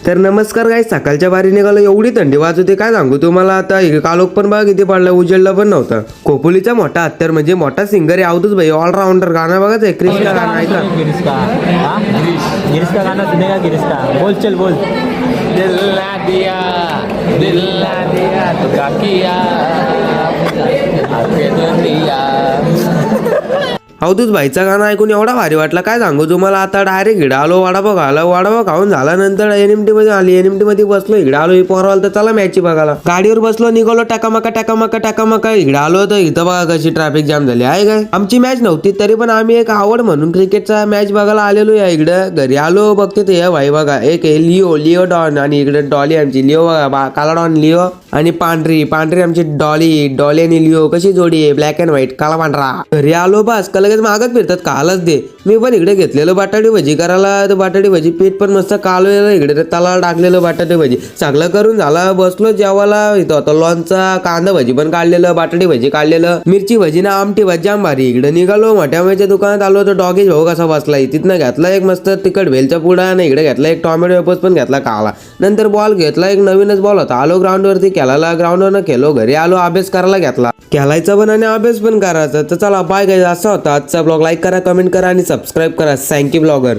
तर नमस्कार गाईस, सकाळच्या बारी निघालो, एवढी थंडी वाजत होती काय सांगू तुम्हाला. आता कालोख पण बघा किती पडला, उजेडला पण नव्हता. खोपोलीचा मोठा हत्यार म्हणजे मोठा सिंगर आहे अवधूत भाई, ऑलराऊंडर. गाणं बघाच आहे कृष्णा गाणं ऐका. गिरीश का गाना सुनेगा, गिरीश का बोल चल बोल. दिल ना दिया तो क्या किया आके दुनिया. अवधूत भाईचा गाणं ऐकून एवढा भारी वाटला काय सांगू तुम्हाला. आता डायरेक्ट इकडे आलो, वडापाव खाला, वडापाव खाऊन झाल्यानंतर एनएमटी मध्ये आली, एनएमटी मध्ये बसलो. इकडे आलो, पोरवाल तर चला मॅच बघायला. गाडीवर बसलो, निघालो, टाकामाका इकडे आलो तर इथं बघा कशी ट्रॅफिक जाम झाली आहे. काय आमची मॅच नव्हती तरी पण आम्ही एक आवड म्हणून क्रिकेटचा मॅच बघायला आलेलो. या इकडे घरी आलो, बघते ते भाई बघा, एक लिओ डॉन आणि इकडे डॉली आमची. लिओ बघा, काला डॉन लिओ आणि पांढरी आमची डॉली आणि लिओ कशी जोडी आहे, ब्लॅक अँड व्हाईट, काला पांढरा. घरी आलो बस का लगेच मागत फिरतात कालच दे. मी पण इकडे घेतलेलं बटाटी भजी करायला, तर बटाटी भजी पीठ पण मस्त कालवलेलं, इकडे तला टाकलेलं बटाटे भजी सगळं करून झाला. बसलो जेवायला. इथं होतं लोणचा, कांदा भजी पण काढलेलं, बटाटी भजी काढलेलं, मिरची भजी ना आमटी भजी जाम भारी. इकडे निघालो, मोठ्या दुकानात आलो तर डॉगेज भाऊ कसा बसलाय. तिथनं घेतला एक मस्त तिखट भेलचा पुडा आणि इकडे घेतला एक टोमॅटो वेफर्स पण घेतला खाला. नंतर बॉल घेतला, एक नवीनच बॉल होता. आलो ग्राउंड वरती खेळायला, ग्राउंडवर खेळलो. घरी आलो, अभ्यास करायला घेतला. खेळायचा पण आणि अभ्यास पण करायचा. तर चला बाय गाईज, असा होता आजचा ब्लॉग. लाईक करा, कमेंट करा आणि सबस्क्राईब करा. Thank you blogger.